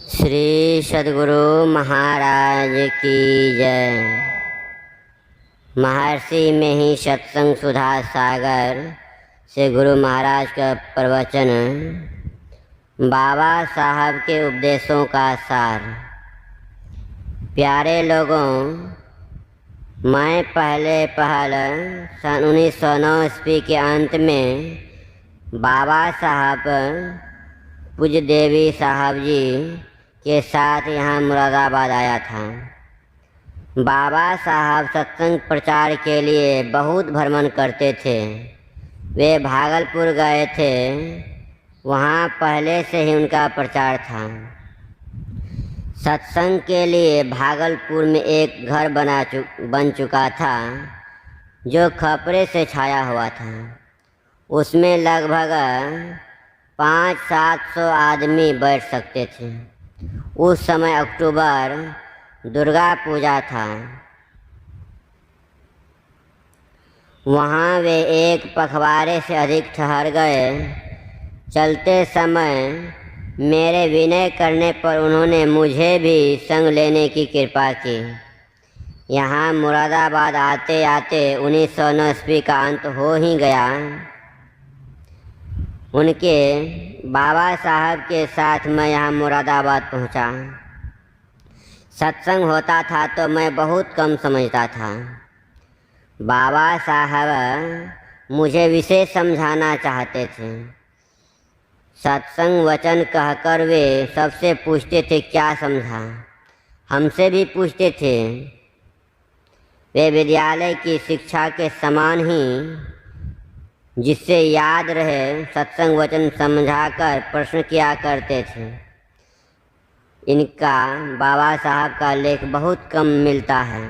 श्री सद्गुरु महाराज की जय। महर्षि में ही सत्संग सुधा सागर से गुरु महाराज का प्रवचन, बाबा साहब के उपदेशों का सार। प्यारे लोगों, मैं पहले सन 1909 ईस्वी के अंत में बाबा साहब पूज्य देवी साहब जी के साथ यहाँ मुरादाबाद आया था। बाबा साहब सत्संग प्रचार के लिए बहुत भ्रमण करते थे। वे भागलपुर गए थे, वहाँ पहले से ही उनका प्रचार था। सत्संग के लिए भागलपुर में एक घर बन चुका था जो खपरे से छाया हुआ था। उसमें लगभग 500-700 आदमी बैठ सकते थे। उस समय अक्टूबर दुर्गा पूजा था। वहाँ वे एक पखवाड़े से अधिक ठहर गए। चलते समय मेरे विनय करने पर उन्होंने मुझे भी संग लेने की कृपा की। यहाँ मुरादाबाद आते आते 1909 ईस्वी का अंत हो ही गया। उनके बाबा साहब के साथ मैं यहाँ मुरादाबाद पहुँचा। सत्संग होता था तो मैं बहुत कम समझता था। बाबा साहब मुझे विशेष समझाना चाहते थे। सत्संग वचन कहकर वे सबसे पूछते थे क्या समझा। हमसे भी पूछते थे। वे विद्यालय की शिक्षा के समान ही जिससे याद रहे सत्संग वचन समझाकर प्रश्न किया करते थे। इनका बाबा साहब का लेख बहुत कम मिलता है।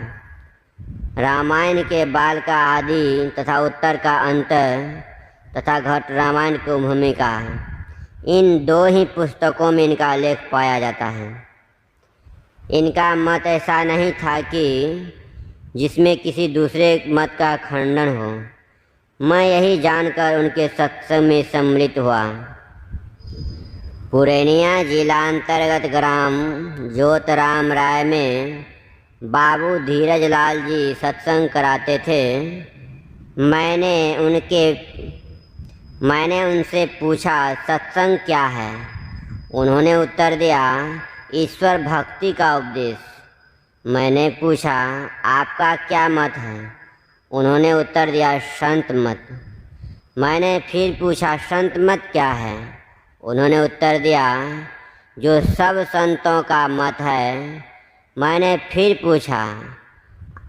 रामायण के बाल का आदि तथा उत्तर का अंतर तथा घट रामायण की भूमिका, इन दो ही पुस्तकों में इनका लेख पाया जाता है। इनका मत ऐसा नहीं था कि जिसमें किसी दूसरे मत का खंडन हो। मैं यही जानकर उनके सत्संग में सम्मिलित हुआ। पूर्णिया जिला अंतर्गत ग्राम ज्योतराम राय में बाबू धीरज लाल जी सत्संग कराते थे। मैंने उनसे पूछा सत्संग क्या है। उन्होंने उत्तर दिया ईश्वर भक्ति का उपदेश। मैंने पूछा आपका क्या मत है। उन्होंने उत्तर दिया संत मत। मैंने फिर पूछा संत मत क्या है। उन्होंने उत्तर दिया जो सब संतों का मत है। मैंने फिर पूछा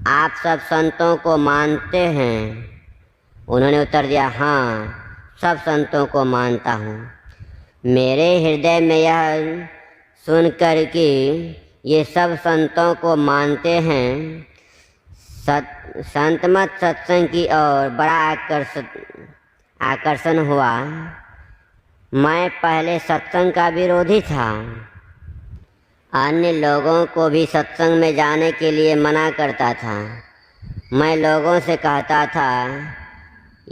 आप सब संतों को मानते हैं। उन्होंने उत्तर दिया हाँ, सब संतों को मानता हूँ। मेरे हृदय में यह सुनकर कि ये सब संतों को मानते हैं, संत मत सत्संग की ओर बड़ा आकर्षण हुआ। मैं पहले सत्संग का विरोधी था। अन्य लोगों को भी सत्संग में जाने के लिए मना करता था। मैं लोगों से कहता था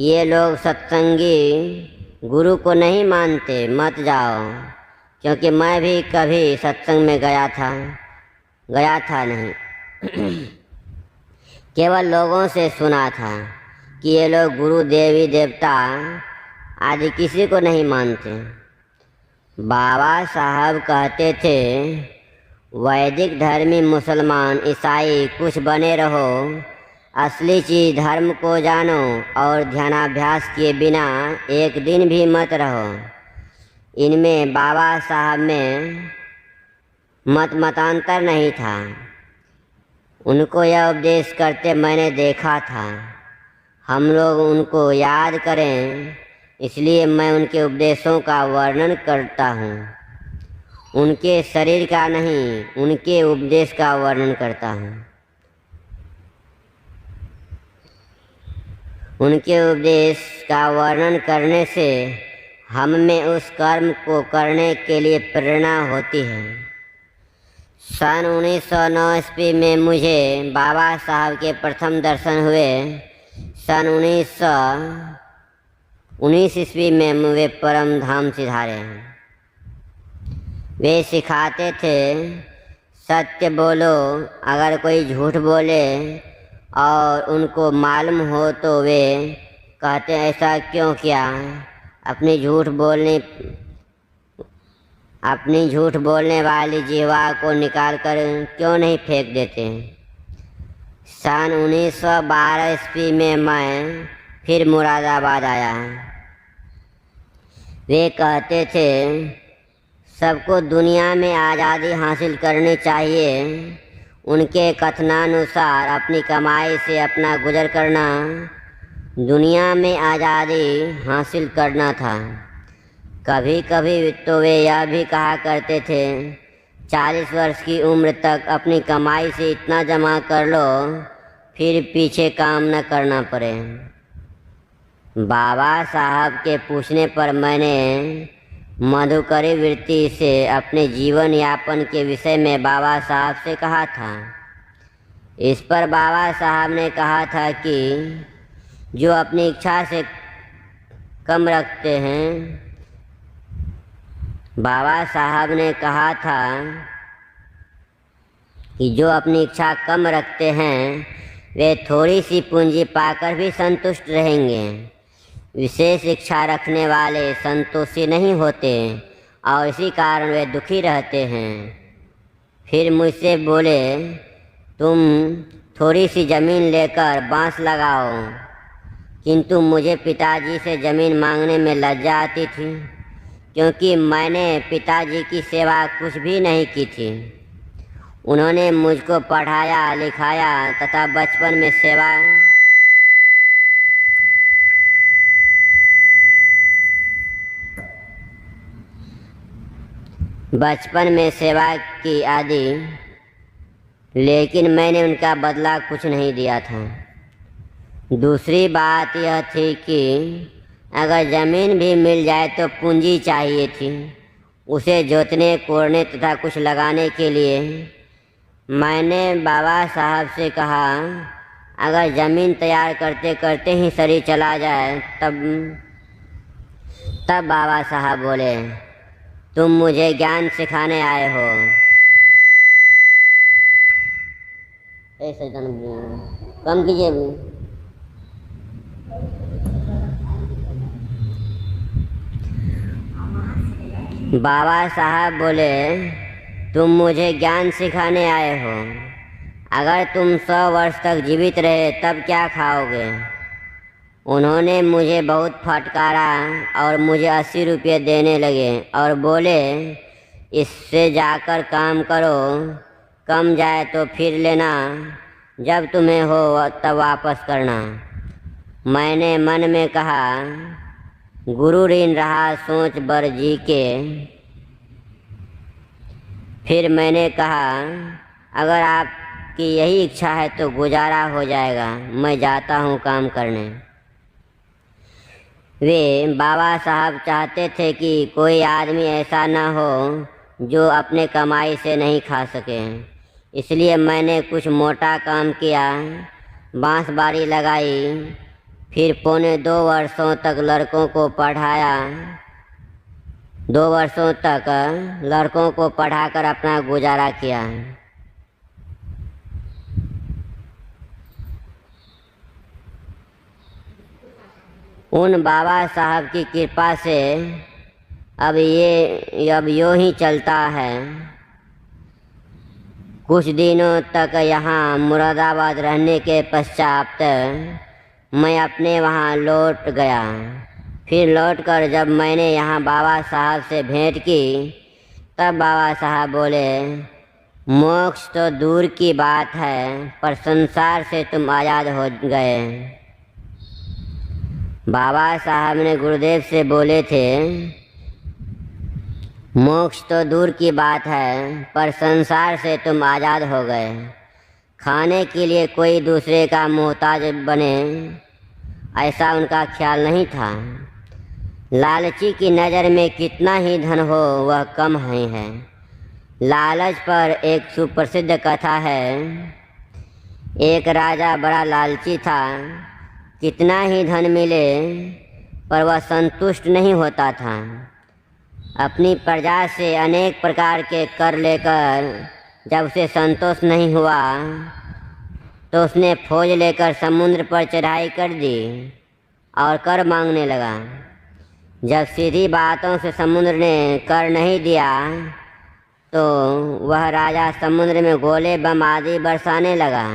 ये लोग सत्संगी गुरु को नहीं मानते, मत जाओ। क्योंकि मैं भी कभी सत्संग में गया था नहीं केवल लोगों से सुना था कि ये लोग गुरु देवी देवता आदि किसी को नहीं मानते। बाबा साहब कहते थे वैदिक धर्मी मुसलमान ईसाई कुछ बने रहो, असली चीज़ धर्म को जानो और ध्यानाभ्यास किए बिना एक दिन भी मत रहो। इनमें बाबा साहब में मतांतर नहीं था। उनको यह उपदेश करते मैंने देखा था। हम लोग उनको याद करें, इसलिए मैं उनके उपदेशों का वर्णन करता हूँ। उनके शरीर का नहीं, उनके उपदेश का वर्णन करता हूँ। उनके उपदेश का वर्णन करने से हम में उस कर्म को करने के लिए प्रेरणा होती है। सन 1909 ईस्वी में मुझे बाबा साहब के प्रथम दर्शन हुए। सन 1919 ईस्वी में वे परम धाम सिधारे हैं। वे सिखाते थे सत्य बोलो, अगर कोई झूठ बोले और उनको मालूम हो तो वे कहते ऐसा क्यों किया, अपनी झूठ बोलने वाली जिह्वा को निकाल कर क्यों नहीं फेंक देते। सन 1912 ईस्वी में मैं फिर मुरादाबाद आया। वे कहते थे सबको दुनिया में आज़ादी हासिल करनी चाहिए। उनके कथनानुसार अपनी कमाई से अपना गुजर करना दुनिया में आज़ादी हासिल करना था। कभी कभी तो वे यह भी कहा करते थे 40 वर्ष की उम्र तक अपनी कमाई से इतना जमा कर लो फिर पीछे काम न करना पड़े। बाबा साहब के पूछने पर मैंने मधुकरी वृत्ति से अपने जीवन यापन के विषय में बाबा साहब से कहा था। इस पर बाबा साहब ने कहा था कि जो अपनी इच्छा से कम रखते हैं, बाबा साहब ने कहा था कि जो अपनी इच्छा कम रखते हैं वे थोड़ी सी पूंजी पाकर भी संतुष्ट रहेंगे। विशेष इच्छा रखने वाले संतोषी नहीं होते और इसी कारण वे दुखी रहते हैं। फिर मुझसे बोले तुम थोड़ी सी ज़मीन लेकर बांस लगाओ, किंतु मुझे पिताजी से ज़मीन मांगने में लज्जा आती थी क्योंकि मैंने पिताजी की सेवा कुछ भी नहीं की थी। उन्होंने मुझको पढ़ाया लिखाया तथा बचपन में सेवा की आदि, लेकिन मैंने उनका बदला कुछ नहीं दिया था। दूसरी बात यह थी कि अगर ज़मीन भी मिल जाए तो पूंजी चाहिए थी, उसे जोतने कोड़ने तथा कुछ लगाने के लिए। मैंने बाबा साहब से कहा अगर ज़मीन तैयार करते करते ही शरीर चला जाए तब बाबा साहब बोले तुम मुझे ज्ञान सिखाने आए हो। ऐसे कम कीजिए भी। बाबा साहब बोले तुम मुझे ज्ञान सिखाने आए हो, अगर तुम 100 वर्ष तक जीवित रहे तब क्या खाओगे। उन्होंने मुझे बहुत फटकारा और मुझे 80 रुपये देने लगे और बोले इससे जाकर काम करो, कम जाए तो फिर लेना, जब तुम्हें हो तब वापस करना। मैंने मन में कहा गुरु ऋण रहा सोच बर जी के। फिर मैंने कहा अगर आपकी यही इच्छा है तो गुजारा हो जाएगा, मैं जाता हूँ काम करने। वे बाबा साहब चाहते थे कि कोई आदमी ऐसा न हो जो अपने कमाई से नहीं खा सके। इसलिए मैंने कुछ मोटा काम किया, बांस बारी लगाई, फिर पौने 2 वर्षों तक लड़कों को पढ़ाकर अपना गुजारा किया। उन बाबा साहब की कृपा से अब यूँ ही चलता है। कुछ दिनों तक यहाँ मुरादाबाद रहने के पश्चात मैं अपने वहाँ लौट गया। फिर लौटकर जब मैंने यहाँ बाबा साहब से भेंट की तब बाबा साहब बोले मोक्ष तो दूर की बात है पर संसार से तुम आज़ाद हो गए। बाबा साहब ने गुरुदेव से बोले थे मोक्ष तो दूर की बात है पर संसार से तुम आज़ाद हो गए। खाने के लिए कोई दूसरे का मोहताज बने ऐसा उनका ख्याल नहीं था। लालची की नज़र में कितना ही धन हो वह कम ही है। लालच पर एक सुप्रसिद्ध कथा है। एक राजा बड़ा लालची था, कितना ही धन मिले पर वह संतुष्ट नहीं होता था। अपनी प्रजा से अनेक प्रकार के कर लेकर जब उसे संतोष नहीं हुआ तो उसने फौज लेकर समुद्र पर चढ़ाई कर दी और कर मांगने लगा। जब सीधी बातों से समुद्र ने कर नहीं दिया तो वह राजा समुद्र में गोले बम आदि बरसाने लगा।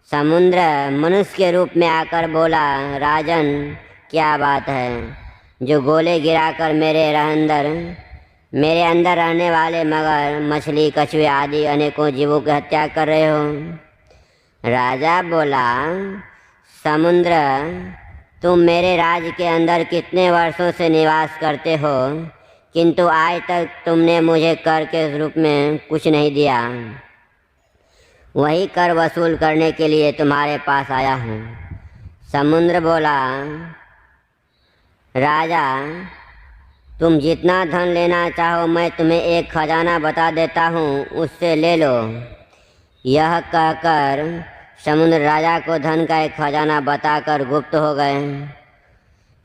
समुद्र मनुष्य के रूप में आकर बोला, राजन क्या बात है जो गोले गिराकर मेरे अंदर रहने वाले मगर, मछली, कछुए आदि अनेकों जीवों की हत्या कर रहे हो। राजा बोला, समुद्र तुम मेरे राज्य के अंदर कितने वर्षों से निवास करते हो, किंतु आज तक तुमने मुझे कर के रूप में कुछ नहीं दिया। वही कर वसूल करने के लिए तुम्हारे पास आया हूँ। समुद्र बोला, राजा तुम जितना धन लेना चाहो मैं तुम्हें एक खजाना बता देता हूँ, उससे ले लो। यह कहकर समुद्र राजा को धन का एक खजाना बताकर गुप्त हो गए।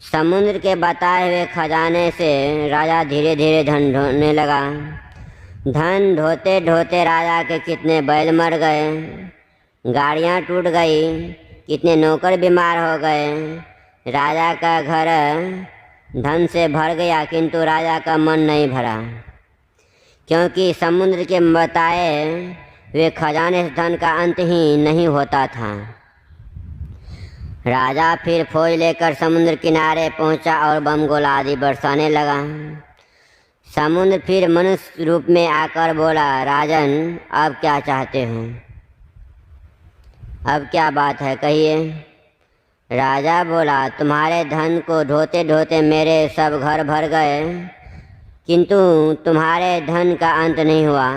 समुद्र के बताए हुए खजाने से राजा धीरे धीरे धन ढोने लगा। धन ढोते ढोते राजा के कितने बैल मर गए, गाड़ियाँ टूट गई, कितने नौकर बीमार हो गए। राजा का घर धन से भर गया किंतु राजा का मन नहीं भरा, क्योंकि समुद्र के बताए वे खजाने से धन का अंत ही नहीं होता था। राजा फिर फौज लेकर समुद्र किनारे पहुंचा और बम गोला आदि बरसाने लगा। समुद्र फिर मनुष्य रूप में आकर बोला, राजन अब क्या चाहते हो, अब क्या बात है कहिए। राजा बोला, तुम्हारे धन को ढोते ढोते मेरे सब घर भर गए, किंतु तुम्हारे धन का अंत नहीं हुआ।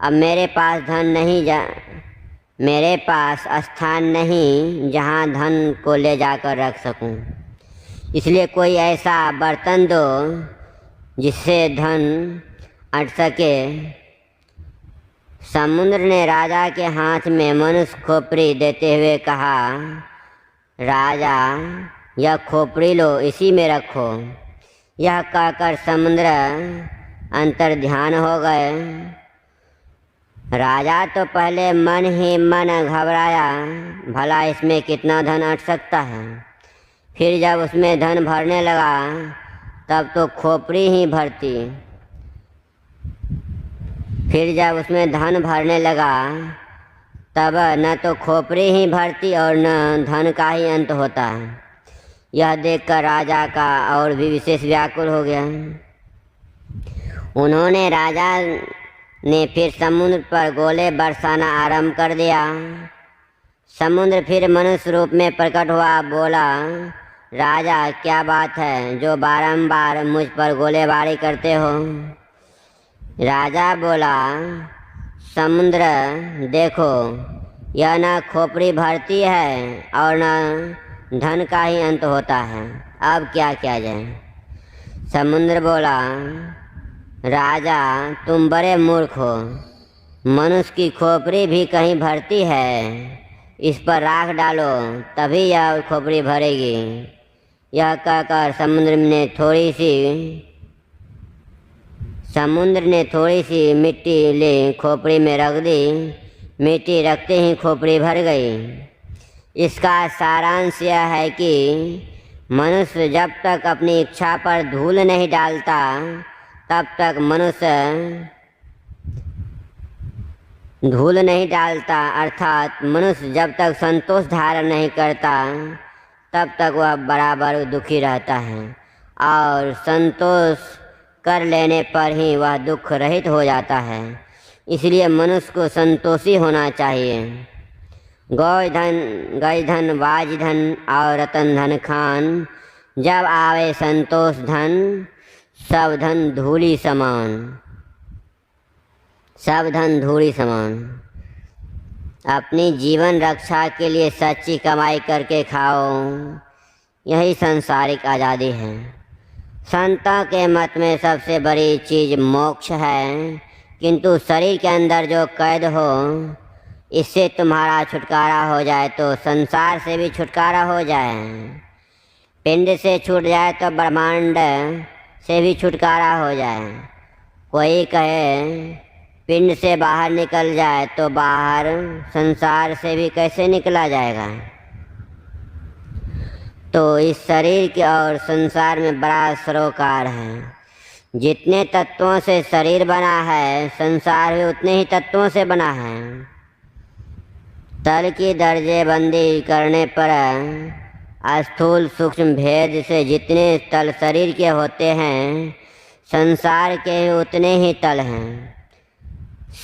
अब मेरे पास स्थान नहीं जहाँ धन को ले जाकर रख सकूं, इसलिए कोई ऐसा बर्तन दो जिससे धन अट सके। समुद्र ने राजा के हाथ में मनुष्य खोपड़ी देते हुए कहा, राजा यह खोपड़ी लो, इसी में रखो। यह कहकर समुद्र अंतर ध्यान हो गए। राजा तो पहले मन ही मन घबराया, भला इसमें कितना धन अट सकता है। फिर जब उसमें धन भरने लगा तब तो खोपड़ी ही भरती। फिर जब उसमें धन भरने लगा तब न तो खोपड़ी ही भरती और न धन का ही अंत होता है। यह देखकर राजा का और भी विशेष व्याकुल हो गया। उन्होंने राजा ने फिर समुद्र पर गोले बरसाना आरंभ कर दिया। समुद्र फिर मनुष्य रूप में प्रकट हुआ, बोला, राजा क्या बात है जो बारंबार मुझ पर गोलेबारी करते हो। राजा बोला, समुद्र देखो, यह न खोपड़ी भरती है और न धन का ही अंत होता है, अब क्या किया जाए। समुद्र बोला, राजा तुम बड़े मूर्ख हो, मनुष्य की खोपड़ी भी कहीं भरती है, इस पर राख डालो तभी यह खोपड़ी भरेगी। यह कहकर समुद्र ने थोड़ी सी मिट्टी ले खोपड़ी में रख दी। मिट्टी रखते ही खोपड़ी भर गई। इसका सारांश यह है कि मनुष्य जब तक अपनी इच्छा पर धूल नहीं डालता तब तक अर्थात मनुष्य जब तक संतोष धारण नहीं करता तब तक वह बराबर दुखी रहता है, और संतोष कर लेने पर ही वह दुख रहित हो जाता है। इसलिए मनुष्य को संतोषी होना चाहिए। गौ धन बाज धन और रतन धन खान, जब आवे संतोष धन सब धन धूली समान। अपनी जीवन रक्षा के लिए सच्ची कमाई करके खाओ, यही सांसारिक आज़ादी है। संतों के मत में सबसे बड़ी चीज़ मोक्ष है, किंतु शरीर के अंदर जो कैद हो इससे तुम्हारा छुटकारा हो जाए तो संसार से भी छुटकारा हो जाए। पिंड से छूट जाए तो ब्रह्मांड से भी छुटकारा हो जाए। कोई कहे पिंड से बाहर निकल जाए तो बाहर संसार से भी कैसे निकला जाएगा। तो इस शरीर के और संसार में बड़ा सरोकार है। जितने तत्वों से शरीर बना है, संसार भी उतने ही तत्वों से बना है। तल की दर्जेबंदी करने पर स्थूल सूक्ष्म भेद से जितने तल शरीर के होते हैं, संसार के उतने ही तल हैं।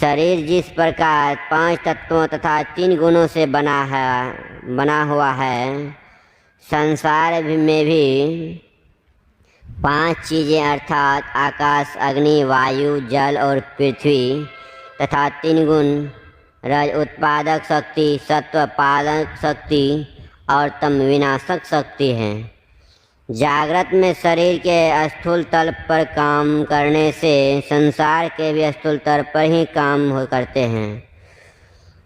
शरीर जिस प्रकार 5 तत्वों तथा 3 गुणों से बना हुआ है, संसार में भी 5 चीज़ें अर्थात आकाश, अग्नि, वायु, जल और पृथ्वी तथा 3 गुण रज उत्पादक शक्ति, सत्व पालक शक्ति और तम विनाशक शक्ति है। जागृत में शरीर के स्थूल तल पर काम करने से संसार के भी स्थूल तल पर ही काम करते हैं।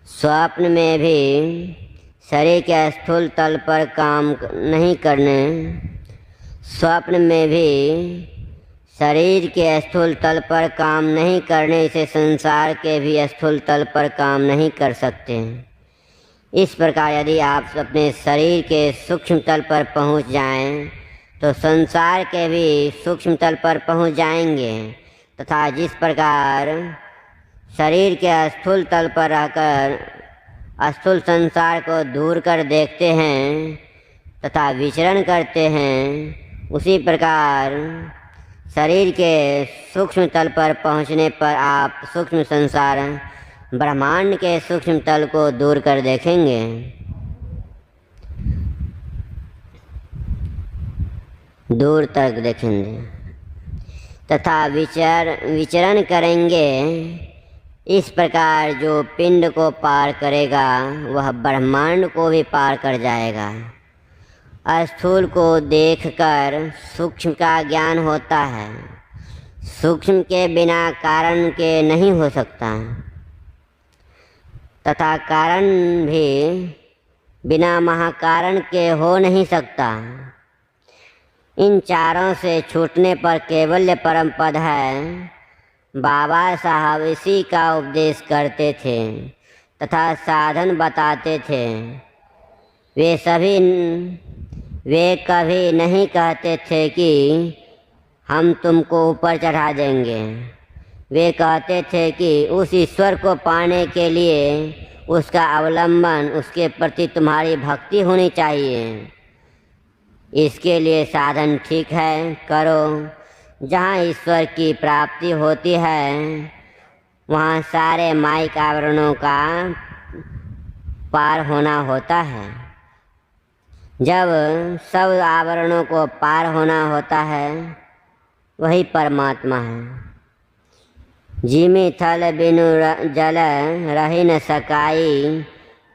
स्वप्न में भी शरीर के स्थूल तल पर काम नहीं करने, स्वप्न में भी शरीर के स्थूल तल पर काम नहीं करने से संसार के भी स्थूल तल पर काम नहीं कर सकते। इस प्रकार यदि आप अपने शरीर के सूक्ष्म तल पर पहुंच जाएं, तो संसार के भी सूक्ष्म तल पर पहुंच जाएंगे। तथा जिस प्रकार शरीर के स्थूल तल पर रहकर स्थूल संसार को दूर कर देखते हैं तथा विचरण करते हैं, उसी प्रकार शरीर के सूक्ष्म तल पर पहुंचने पर आप सूक्ष्म संसार ब्रह्मांड के सूक्ष्म तल को दूर कर देखेंगे। दूर तक देखेंगे तथा विचरण करेंगे। इस प्रकार जो पिंड को पार करेगा वह ब्रह्मांड को भी पार कर जाएगा। स्थूल को देखकर सूक्ष्म का ज्ञान होता है। सूक्ष्म के बिना कारण के नहीं हो सकता तथा कारण भी बिना महाकारण के हो नहीं सकता। इन चारों से छूटने पर केवल परम पद है। बाबा साहब इसी का उपदेश करते थे तथा साधन बताते थे। वे कभी नहीं कहते थे कि हम तुमको ऊपर चढ़ा देंगे। वे कहते थे कि उस ईश्वर को पाने के लिए उसका अवलंबन, उसके प्रति तुम्हारी भक्ति होनी चाहिए। इसके लिए साधन ठीक है, करो। जहाँ ईश्वर की प्राप्ति होती है वहाँ सारे माइक आवरणों का पार होना होता है। जब सब आवरणों को पार होना होता है वही परमात्मा है। जिमि थल बिनु जल रही न सकाई,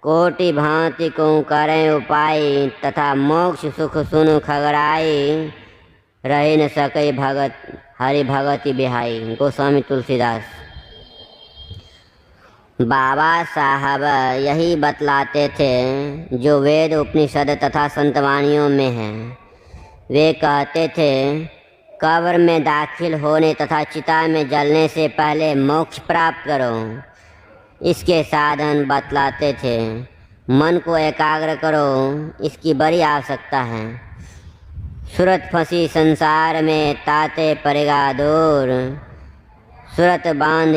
कोटि भांति को करें उपाय, तथा मोक्ष सुख सुनु खगड़ाई, रही न सके भगत हरि भगति बिहाई। गोस्वामी तुलसीदास। बाबा साहब यही बतलाते थे जो वेद, उपनिषद तथा संतवाणियों में है। वे कहते थे कब्र में दाखिल होने तथा चिता में जलने से पहले मोक्ष प्राप्त करो। इसके साधन बतलाते थे। मन को एकाग्र करो, इसकी बड़ी आवश्यकता है। सूरत फंसी संसार में ताते पड़ेगा दूर, सूरत बांध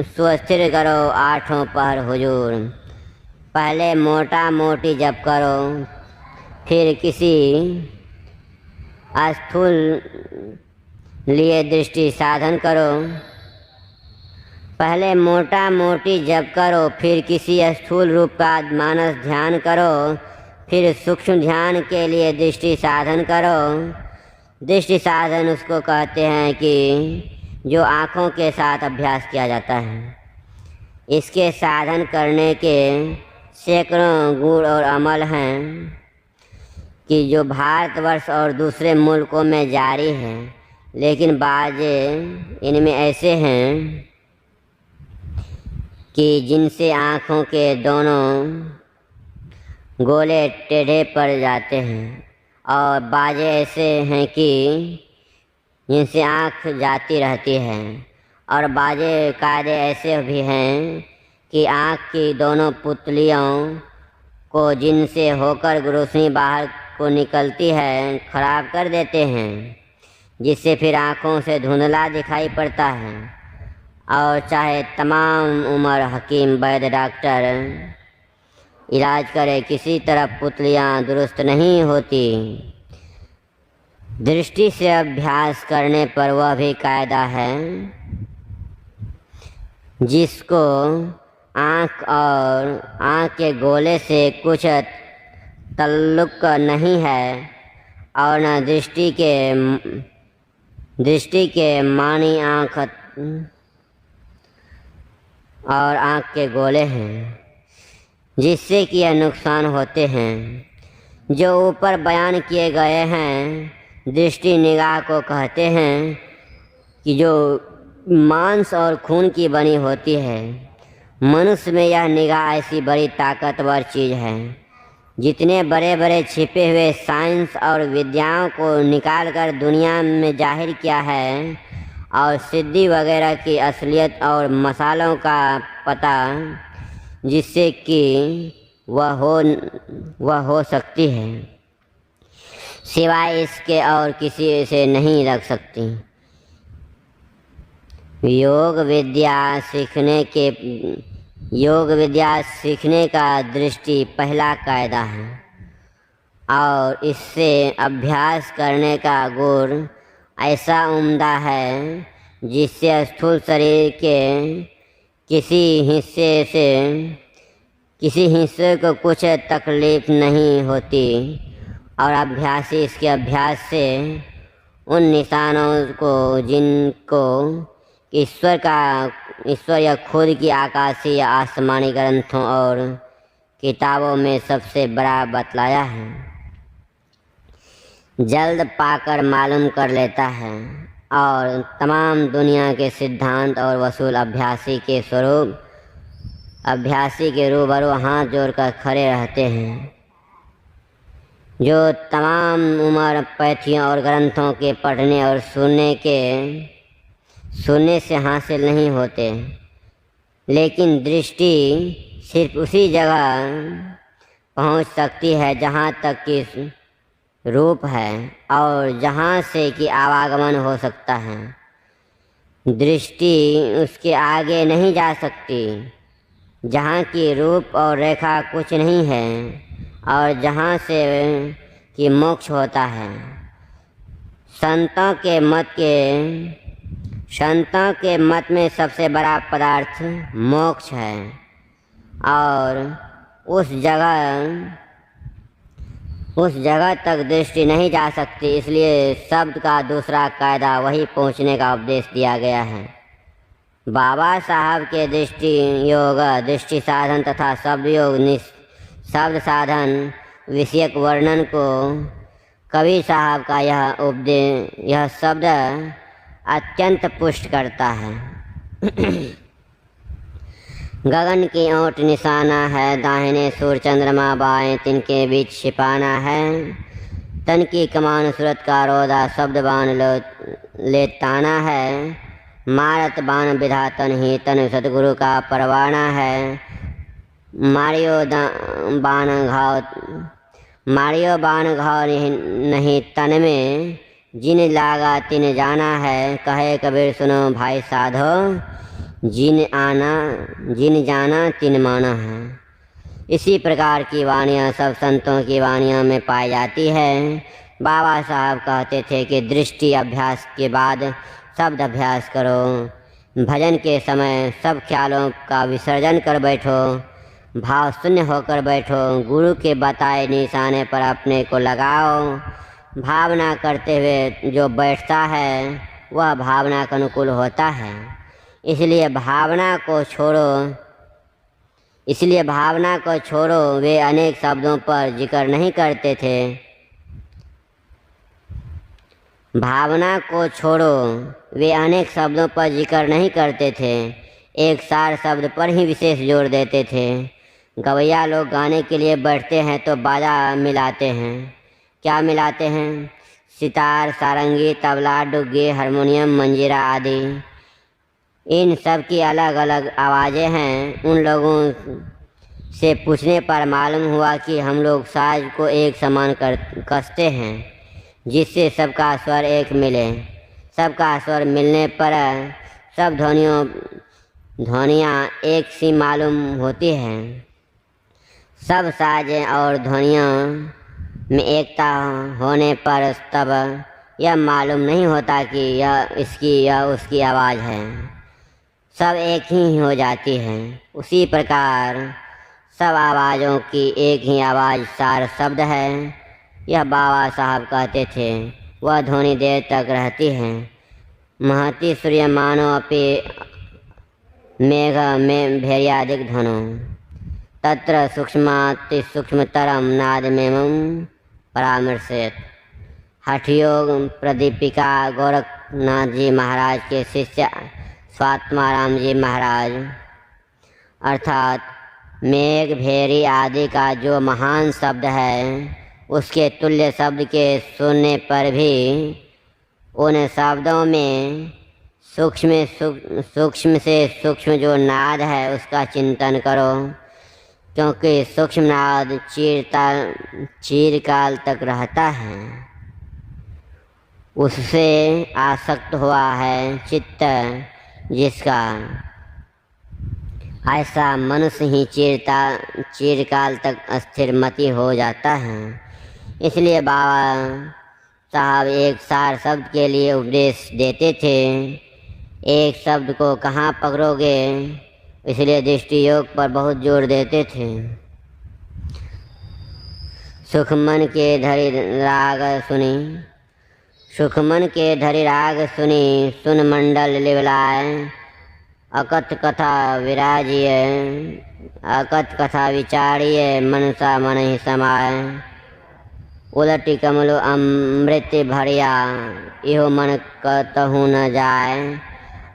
सुस्थिर करो 8 पहर हुजूर। पहले मोटा मोटी जप करो, फिर किसी स्थूल लिए दृष्टि साधन करो। पहले मोटा मोटी जप करो, फिर किसी स्थूल रूप का मानस ध्यान करो, फिर सूक्ष्म ध्यान के लिए दृष्टि साधन करो। दृष्टि साधन उसको कहते हैं कि जो आँखों के साथ अभ्यास किया जाता है। इसके साधन करने के सैकड़ों गुण और अमल हैं कि जो भारतवर्ष और दूसरे मुल्कों में जारी हैं, लेकिन बाज़ इनमें ऐसे हैं कि जिनसे आँखों के दोनों गोले टेढ़े पड़ जाते हैं, और बाज़ ऐसे हैं कि जिनसे आँख जाती रहती है, और बाजे कायदे ऐसे भी हैं कि आँख की दोनों पुतलियों को जिनसे होकर रोशनी बाहर को निकलती है खराब कर देते हैं, जिससे फिर आँखों से धुंधला दिखाई पड़ता है। और चाहे तमाम उम्र हकीम वैद्य डॉक्टर इलाज करे, किसी तरह पुतलियाँ दुरुस्त नहीं होती। दृष्टि से अभ्यास करने पर वह भी कायदा है जिसको आँख और आँख के गोले से कुछ ताल्लुक नहीं है, और न दृष्टि के मानी आँख और आँख के गोले हैं, जिससे कि यह नुकसान होते हैं जो ऊपर बयान किए गए हैं। दृष्टि निगाह को कहते हैं कि जो मांस और खून की बनी होती है। मनुष्य में यह निगाह ऐसी बड़ी ताकतवर चीज़ है। जितने बड़े बड़े छिपे हुए साइंस और विद्याओं को निकाल कर दुनिया में जाहिर किया है, और सिद्धि वगैरह की असलियत और मसालों का पता जिससे कि वह हो सकती है, सिवाय इसके और किसी से नहीं रख सकती। योग विद्या सीखने का दृष्टि पहला कायदा है, और इससे अभ्यास करने का गुण ऐसा उम्दा है जिससे स्थूल शरीर के किसी हिस्से को कुछ तकलीफ नहीं होती, और अभ्यासी इसके अभ्यास से उन निशानों को जिनको ईश्वर या खुद की आकाशीय या आसमानी ग्रंथों और किताबों में सबसे बड़ा बतलाया है, जल्द पाकर मालूम कर लेता है, और तमाम दुनिया के सिद्धांत और वसूल अभ्यासी के रूबरू हाथ जोड़कर खड़े रहते हैं, जो तमाम उम्र पैथियों और ग्रंथों के पढ़ने और सुनने से हासिल नहीं होते। लेकिन दृष्टि सिर्फ उसी जगह पहुंच सकती है जहां तक कि रूप है, और जहां से कि आवागमन हो सकता है। दृष्टि उसके आगे नहीं जा सकती, जहाँ की रूप और रेखा कुछ नहीं है, और जहाँ से कि मोक्ष होता है। संतों के मत में सबसे बड़ा पदार्थ मोक्ष है, और उस जगह तक दृष्टि नहीं जा सकती। इसलिए शब्द का दूसरा कायदा वही पहुँचने का उपदेश दिया गया है। बाबा साहब के दृष्टि साधन तथा शब्द साधन विषयक वर्णन को कबीर साहब का यह शब्द अत्यंत पुष्ट करता है। गगन की ओट निशाना है, दाहिने सूर्य चंद्रमा, बाएं तिनके बीच छिपाना है। तन की कमान सूरत का रोदा, शब्द बाण ले ताना है। मारत बाण विधातन ही तन सतगुरु का परवाना है। मारियो बाण घाव नहीं तन में, जिन लागा तिन जाना है। कहे कबीर सुनो भाई साधो, जिन जाना तिन माना है। इसी प्रकार की वाणियाँ सब संतों की वाणियों में पाई जाती है। बाबा साहब कहते थे कि दृष्टि अभ्यास के बाद शब्द अभ्यास करो। भजन के समय सब ख्यालों का विसर्जन कर बैठो, भाव शून्य होकर बैठो। गुरु के बताए निशाने पर अपने को लगाओ। भावना करते हुए जो बैठता है वह भावना के अनुकूल होता है। इसलिए भावना को छोड़ो। वे अनेक शब्दों पर जिक्र नहीं करते थे। भावना को छोड़ो, वे अनेक शब्दों पर जिक्र नहीं करते थे, एक सार शब्द पर ही विशेष जोर देते थे। गवैया लोग गाने के लिए बैठते हैं तो बाजा मिलाते हैं। क्या मिलाते हैं? सितार, सारंगी, तबला, डुग्गी, हारमोनियम, मंजीरा आदि, इन सब की अलग अलग आवाज़ें हैं। उन लोगों से पूछने पर मालूम हुआ कि हम लोग साज को एक समान कसते हैं जिससे सबका स्वर एक मिले। सबका स्वर मिलने पर सब ध्वनियाँ एक सी मालूम होती हैं। सब साजें और ध्वनियों में एकता होने पर तब यह मालूम नहीं होता कि यह इसकी या उसकी आवाज़ है, सब एक ही हो जाती है। उसी प्रकार सब आवाज़ों की एक ही आवाज़ सार शब्द है। यह बाबा साहब कहते थे। वह ध्वनि देर तक रहती है। महति सूर्यमानो अपि मेघ में भैर्यादिक ध्वनो तत्र सूक्ष्माति सूक्ष्मतरम नादमेमं परामर्शेत। हठयोग प्रदीपिका गोरखनाथ जी महाराज के शिष्य स्वात्माराम जी महाराज अर्थात मेघ, भेरी आदि का जो महान शब्द है, उसके तुल्य शब्द के सुनने पर भी उन शब्दों में सूक्ष्म से सूक्ष्म जो नाद है उसका चिंतन करो, क्योंकि सूक्ष्म नाद चिरकाल तक रहता है। उससे आसक्त हुआ है चित्त जिसका, ऐसा मनुष्य ही चिरकाल तक स्थिरमति हो जाता है। इसलिए बाबा साहब एक सार शब्द के लिए उपदेश देते थे। एक शब्द को कहाँ पकड़ोगे, इसलिए दृष्टि योग पर बहुत जोर देते थे। सुखमन के धरि राग सुनी, सुखमन के धरि राग सुनी, सुन मंडल लिवलाय, अकथ कथा विराजिय, अकथ कथा विचारिय, मनसा मन ही समाय, उलटी कमलो अमृत भरिया, इहो मन कतहु न जाय,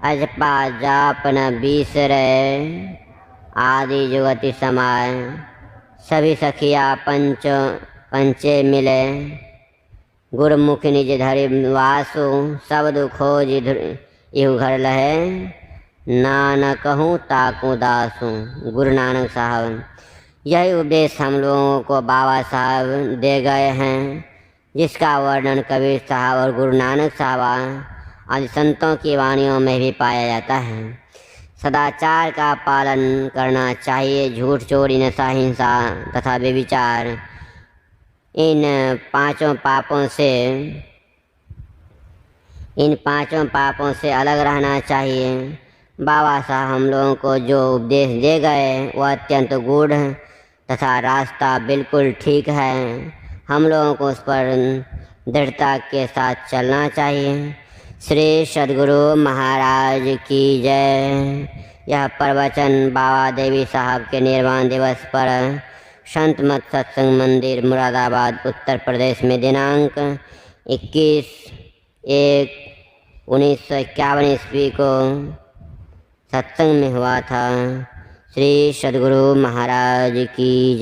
अजपा जाप न बिसरे, आदि जुगति समाय, सभी सखिया पंचे मिले, गुरुमुख निज धरि वासु, शब्द खोज इहु घर लहे, नानक कहूँ ताकू दासू। गुरु नानक साहब यही उपदेश हम लोगों को बाबा साहब दे गए हैं, जिसका वर्णन कबीर साहब और गुरु नानक साहब आदि संतों की वाणियों में भी पाया जाता है। सदाचार का पालन करना चाहिए। झूठ, चोरी, नशा, हिंसा तथा व्यभिचार, इन पांचों पापों से अलग रहना चाहिए। बाबा साहब हम लोगों को जो उपदेश दे गए वह अत्यंत गूढ़ तथा रास्ता बिल्कुल ठीक है। हम लोगों को उस पर दृढ़ता के साथ चलना चाहिए। श्री सद्गुरु महाराज की जय। यह प्रवचन बाबा देवी साहब के निर्वाण दिवस पर संत मत सत्संग मंदिर मुरादाबाद उत्तर प्रदेश में दिनांक 21/1/1951 ईस्वी को सत्संग में हुआ था। श्री सद्गुरु महाराज की जय।